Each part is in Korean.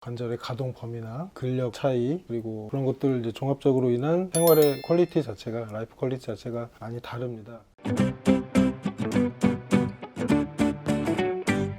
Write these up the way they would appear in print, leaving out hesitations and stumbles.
관절의 가동 범위나 근력 차이 그리고 그런 것들 이제 종합적으로 인한 생활의 퀄리티 자체가 라이프 퀄리티 자체가 많이 다릅니다.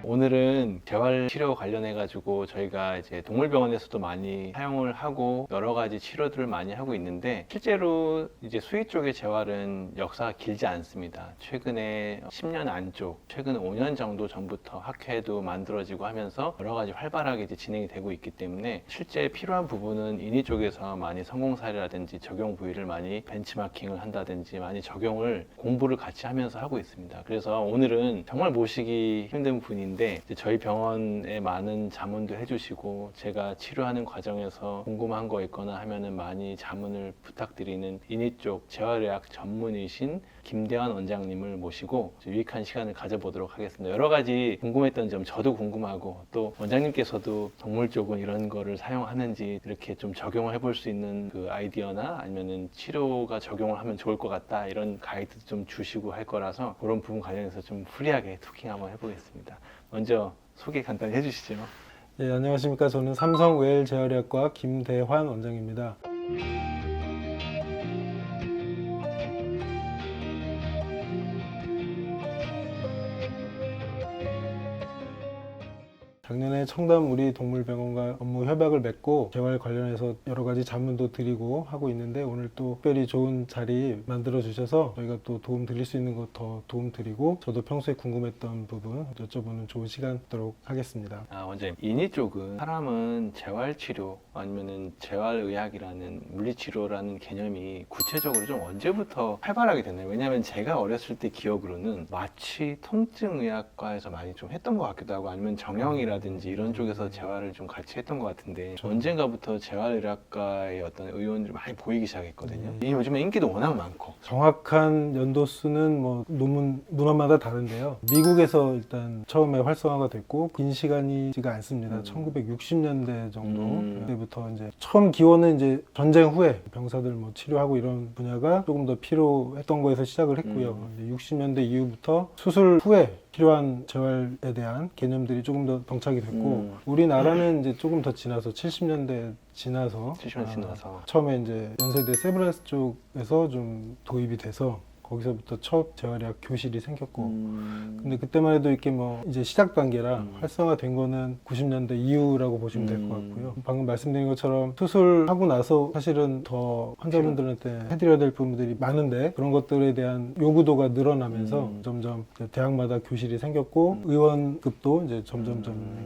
오늘은 재활치료 관련해가지고 저희가 이제 동물병원에서도 많이 사용을 하고 여러 가지 치료들을 많이 하고 있는데 실제로 이제 수의 쪽의 재활은 역사가 길지 않습니다. 최근에 10년 안쪽, 최근 5년 정도 전부터 학회도 만들어지고 하면서 여러 가지 활발하게 이제 진행이 되고 있기 때문에 실제 필요한 부분은 인위 쪽에서 많이 성공 사례라든지 적용 부위를 많이 벤치마킹을 한다든지 많이 적용을 공부를 같이 하면서 하고 있습니다. 그래서 오늘은 정말 모시기 힘든 분인데 이제 저희 병원에 많은 자문도 해주시고 제가 치료하는 과정에서 궁금한 거 있거나 하면은 많이 자문을 부탁드리는 인위 쪽 재활의학 전문의신 김대환 원장님을 모시고 유익한 시간을 가져보도록 하겠습니다. 여러 가지 궁금했던 점 저도 궁금하고 또 원장님께서도 동물 쪽은 이런 거를 사용하는지 이렇게 좀 적용을 해볼 수 있는 그 아이디어나 아니면은 치료가 적용을 하면 좋을 것 같다 이런 가이드도 좀 주시고 할 거라서 그런 부분 관련해서 좀 프리하게 토킹 한번 해보겠습니다. 먼저 소개 간단히 해주시죠. 예, 안녕하십니까. 저는 삼성웰재활의학과 김대환 원장입니다. 작년에 청담 우리 동물병원과 업무 협약을 맺고 재활 관련해서 여러 가지 자문도 드리고 하고 있는데 오늘 또 특별히 좋은 자리 만들어 주셔서 저희가 또 도움 드릴 수 있는 것 더 도움 드리고 저도 평소에 궁금했던 부분 여쭤보는 좋은 시간 되도록 하겠습니다. 원장님, 인위 쪽은 사람은 재활치료 아니면은 재활의학이라는 물리치료라는 개념이 구체적으로 좀 언제부터 활발하게 됐나요? 왜냐하면 제가 어렸을 때 기억으로는 마취 통증의학과에서 많이 좀 했던 것 같기도 하고 아니면 정형이라든지 이런 쪽에서 재활을 좀 같이 했던 것 같은데 언젠가부터 재활의학과의 어떤 의원들이 많이 보이기 시작했거든요. 이 요즘에 인기도 워낙 많고 정확한 연도수는 뭐 논문 문헌마다 다른데요. 미국에서 일단 처음에 활성화가 됐고 긴 시간이지가 않습니다. 1960년대 정도 그때부터 이제 처음 기원은 이제 전쟁 후에 병사들 뭐 치료하고 이런 분야가 조금 더 필요했던 거에서 시작을 했고요. 이제 60년대 이후부터 수술 후에 필요한 재활에 대한 개념들이 조금 더 정착이 됐고 우리나라는 이제 조금 더 지나서 70년대 지나서 처음에 이제 연세대 세브란스 쪽에서 좀 도입이 돼서 거기서부터 첫 재활의학 교실이 생겼고 근데 그때만 해도 이렇게 뭐 이제 시작 단계라 활성화된 거는 90년대 이후라고 보시면 될 것 같고요. 방금 말씀드린 것처럼 수술하고 나서 사실은 더 환자분들한테 해드려야 될 부분들이 많은데 그런 것들에 대한 요구도가 늘어나면서 점점 대학마다 교실이 생겼고 의원급도 이제 점점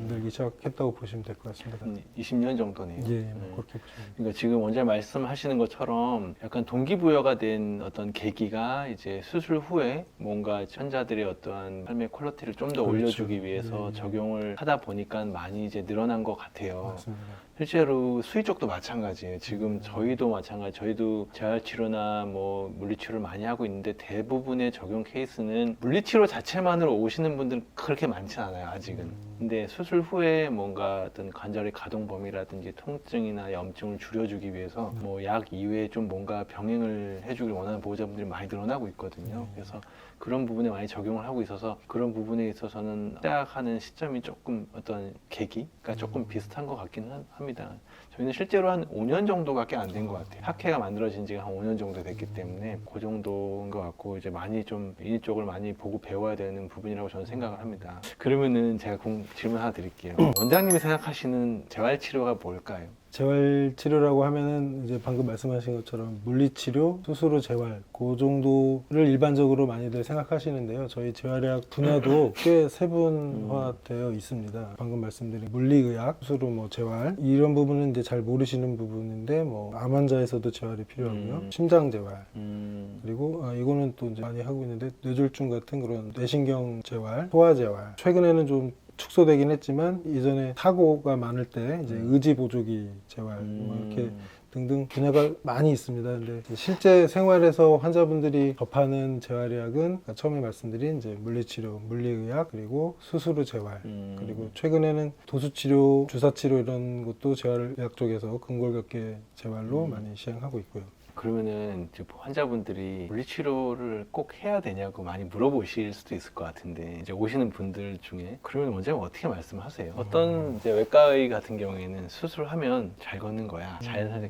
늘기 시작했다고 보시면 될 것 같습니다. 20년 정도네요. 예, 뭐 그렇게 보시면. 그러니까 지금 원장님 말씀하시는 것처럼 약간 동기부여가 된 어떤 계기가 이제 수술 후에 뭔가 환자들의 어떠한 삶의 퀄리티를 좀 더 올려주기 위해서 적용을 하다 보니까 많이 이제 늘어난 것 같아요. 맞습니다. 실제로 수의 쪽도 마찬가지예요. 지금 저희도 마찬가지. 저희도 재활치료나 뭐 물리치료를 많이 하고 있는데 대부분의 적용 케이스는 물리치료 자체만으로 오시는 분들은 그렇게 많지 않아요. 아직은. 근데 수술 후에 뭔가 어떤 관절의 가동 범위라든지 통증이나 염증을 줄여주기 위해서 뭐 약 이외에 좀 뭔가 병행을 해주길 원하는 보호자분들이 많이 늘어나고 있거든요. 그래서 그런 부분에 많이 적용을 하고 있어서 그런 부분에 있어서는 시작하는 시점이 조금 어떤 계기가 조금 비슷한 것 같기는 합니다. 저희는 실제로 한 5년 정도밖에 안 된 것 같아요. 학회가 만들어진 지가 한 5년 정도 됐기 때문에 그 정도인 것 같고 이제 많이 좀 인위 쪽을 많이 보고 배워야 되는 부분이라고 저는 생각을 합니다. 그러면은 제가 질문 하나 드릴게요. 원장님이 생각하시는 재활치료가 뭘까요? 재활치료라고 하면은 이제 방금 말씀하신 것처럼 물리치료, 수술 후 재활 그 정도를 일반적으로 많이들 생각하시는데요. 저희 재활의학 분야도 꽤 세분화되어 있습니다. 방금 말씀드린 물리의학, 수술 후 뭐 재활 이런 부분은 이제 잘 모르시는 부분인데 뭐 암 환자에서도 재활이 필요하고요. 심장 재활 그리고 이거는 또 이제 많이 하고 있는데 뇌졸중 같은 그런 뇌신경 재활, 소아 재활 최근에는 좀 축소되긴 했지만 이전에 사고가 많을 때 이제 의지 보조기 재활 뭐 이렇게 등등 분야가 많이 있습니다. 근데 실제 생활에서 환자분들이 접하는 재활의학은 처음에 말씀드린 이제 물리치료, 물리의학 그리고 수술 후 재활 그리고 최근에는 도수치료, 주사치료 이런 것도 재활의학 쪽에서 근골격계 재활로 많이 시행하고 있고요. 그러면은 이제 환자분들이 물리치료를 꼭 해야 되냐고 많이 물어보실 수도 있을 것 같은데 이제 오시는 분들 중에 그러면 원장님 어떻게 말씀하세요? 어떤 이제 외과의 같은 경우에는 수술하면 잘 걷는 거야, 자연스럽게.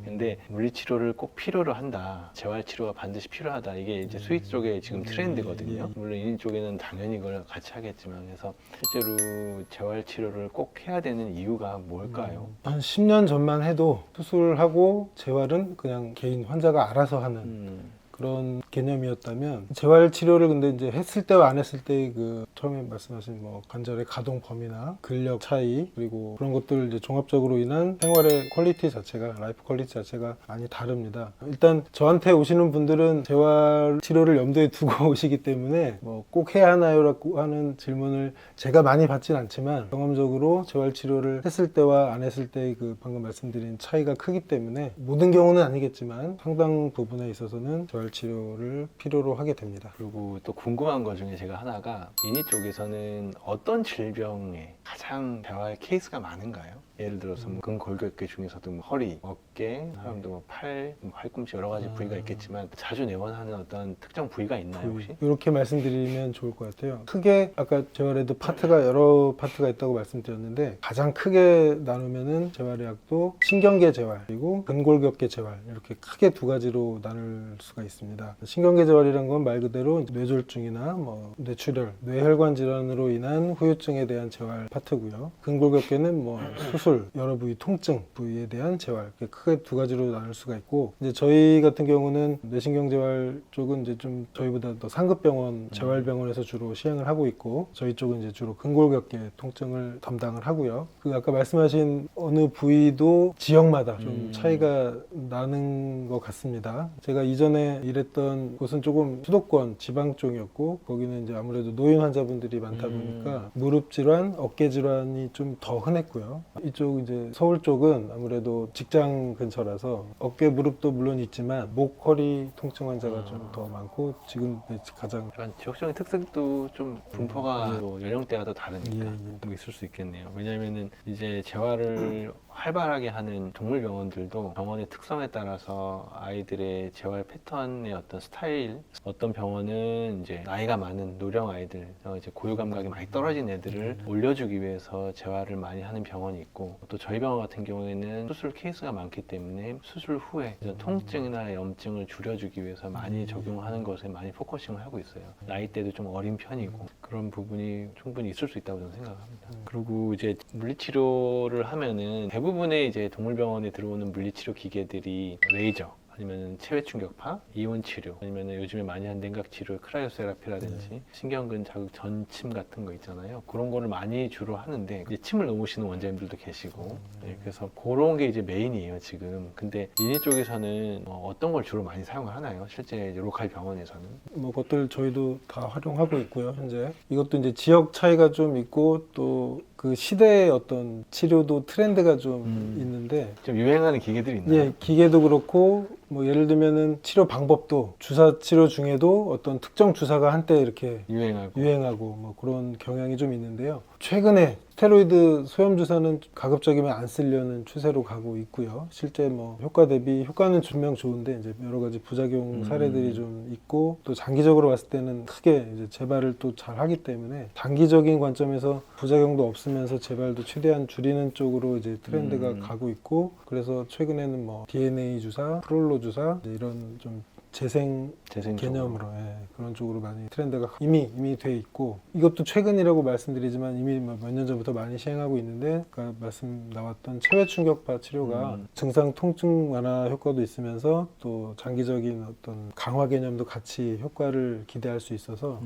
물리치료를 꼭 필요로 한다, 재활치료가 반드시 필요하다, 이게 이제 수의 쪽의 지금 트렌드거든요. 물론 인인 쪽에는 당연히 이걸 같이 하겠지만, 그래서 실제로 재활치료를 꼭 해야 되는 이유가 뭘까요? 한 10년 전만 해도 수술하고 재활은 그냥 개인 환자가 알아서 하는 그런 개념이었다면, 재활 치료를 근데 이제 했을 때와 안 했을 때 그 처음에 말씀하신 뭐 관절의 가동 범위나 근력 차이, 그리고 그런 것들 이제 종합적으로 인한 생활의 퀄리티 자체가, 라이프 퀄리티 자체가 많이 다릅니다. 일단 저한테 오시는 분들은 재활 치료를 염두에 두고 오시기 때문에 뭐 꼭 해야 하나요라고 하는 질문을 제가 많이 받진 않지만, 경험적으로 재활 치료를 했을 때와 안 했을 때 그 방금 말씀드린 차이가 크기 때문에 모든 경우는 아니겠지만 상당 부분에 있어서는 재활 치료를 필요로 하게 됩니다. 그리고 또 궁금한 것 중에 제가 하나가, 인이 쪽에서는 어떤 질병에 가장 재활 케이스가 많은가요? 예를 들어서 뭐 근골격계 중에서도 뭐 허리, 어깨, 사람도 뭐 팔, 뭐 팔꿈치 여러 가지 부위가 있겠지만 자주 내원하는 어떤 특정 부위가 있나요 혹시? 이렇게 말씀드리면 좋을 것 같아요. 크게 아까 재활에도 파트가 여러 파트가 있다고 말씀드렸는데, 가장 크게 나누면은 재활의학도 신경계 재활 그리고 근골격계 재활, 이렇게 크게 두 가지로 나눌 수가 있습니다. 신경계 재활이란 건 말 그대로 뇌졸중이나 뭐 뇌출혈, 뇌혈관 질환으로 인한 후유증에 대한 재활 파트고요. 근골격계는 뭐 수술, 여러 부위 통증 부위에 대한 재활, 이렇게 크게 두 가지로 나눌 수가 있고, 이제 저희 같은 경우는 뇌신경 재활 쪽은 이제 좀 저희보다 더 상급 병원, 재활병원에서 주로 시행을 하고 있고, 저희 쪽은 이제 주로 근골격계 통증을 담당을 하고요. 그 아까 말씀하신 어느 부위도 지역마다 좀 차이가 나는 것 같습니다. 제가 이전에 일했던 곳은 조금 수도권 지방 쪽이었고, 거기는 이제 아무래도 노인 환자분들이 많다 보니까 무릎 질환, 어깨 질환이 좀 더 흔했고요. 이쪽 이제 서울 쪽은 아무래도 직장 근처라서 어깨, 무릎도 물론 있지만 목, 허리 통증 환자가 좀 더 많고, 지금 가장 약간 지역적인 특색도 좀 분포가 또 연령대가 더 다르니까 뭐 있을 수 있겠네요. 왜냐면은 이제 재활을 활발하게 하는 동물병원들도 병원의 특성에 따라서 아이들의 재활 패턴의 어떤 스타일, 어떤 병원은 이제 나이가 많은 노령 아이들, 이제 고유 감각이 많이 떨어진 애들을 올려주기 위해서 재활을 많이 하는 병원이 있고, 또 저희 병원 같은 경우에는 수술 케이스가 많기 때문에 수술 후에 이런 통증이나 염증을 줄여주기 위해서 많이 적용하는 것에 많이 포커싱을 하고 있어요. 나이대도 좀 어린 편이고 그런 부분이 충분히 있을 수 있다고 저는 생각합니다. 그리고 이제 물리치료를 하면은 대부분의 이제 동물병원에 들어오는 물리치료 기계들이 레이저, 아니면 체외 충격파, 이온 치료, 아니면 요즘에 많이 하는 냉각 치료, 크라이오세라피라든지 신경근 자극 전침 같은 거 있잖아요. 그런 거를 많이 주로 하는데 이제 침을 놓으시는 원장님들도 계시고, 그래서 그런 게 이제 메인이에요 지금. 근데 인인 쪽에서는 어떤 걸 주로 많이 사용을 하나요? 실제 로컬 병원에서는? 뭐 것들 저희도 다 활용하고 있고요. 현재 이것도 이제 지역 차이가 좀 있고, 또 그 시대의 어떤 치료도 트렌드가 좀 있는데, 좀 유행하는 기계들이 있나요? 예, 기계도 그렇고, 뭐 예를 들면은 치료 방법도 주사 치료 중에도 어떤 특정 주사가 한때 이렇게 유행하고 뭐 그런 경향이 좀 있는데요. 최근에 스테로이드 소염 주사는 가급적이면 안 쓰려는 추세로 가고 있고요. 실제 뭐 효과 대비 효과는 분명 좋은데 이제 여러 가지 부작용 사례들이 좀 있고, 또 장기적으로 봤을 때는 크게 이제 재발을 또 잘 하기 때문에 단기적인 관점에서 부작용도 없으면서 재발도 최대한 줄이는 쪽으로 이제 트렌드가 가고 있고, 그래서 최근에는 뭐 DNA 주사, 프롤로 주사, 이런 좀 재생 개념으로 그런 쪽으로 많이 트렌드가 이미 돼 있고, 이것도 최근이라고 말씀드리지만 이미 몇 년 전부터 많이 시행하고 있는데, 아까 말씀 나왔던 체외 충격파 치료가 증상 통증 완화 효과도 있으면서 또 장기적인 어떤 강화 개념도 같이 효과를 기대할 수 있어서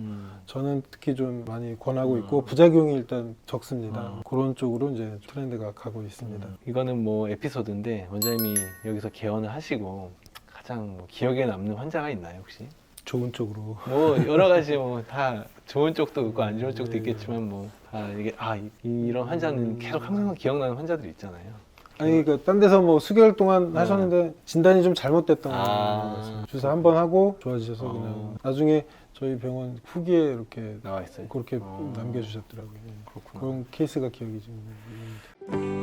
저는 특히 좀 많이 권하고 있고, 부작용이 일단 적습니다. 그런 쪽으로 이제 트렌드가 가고 있습니다. 이거는 뭐 에피소드인데, 원장님이 여기서 개원을 하시고 가장 뭐 기억에 남는 환자가 있나요 혹시? 좋은 쪽으로. 뭐 여러 가지 뭐 다 좋은 쪽도 있고 안 좋은 쪽도 있겠지만, 뭐 다 이게 이런 환자는 계속 항상 기억나는 환자들 있잖아요. 아니, 그러니까 딴 데서 뭐 수개월 동안 하셨는데 진단이 좀 잘못됐던 거예요. 주사 한 번 하고 좋아지셔서 그냥 나중에 저희 병원 후기에 이렇게 나와 있어요. 그렇게 남겨주셨더라고요. 그렇구나. 그런 케이스가 기억이 좀 납니다.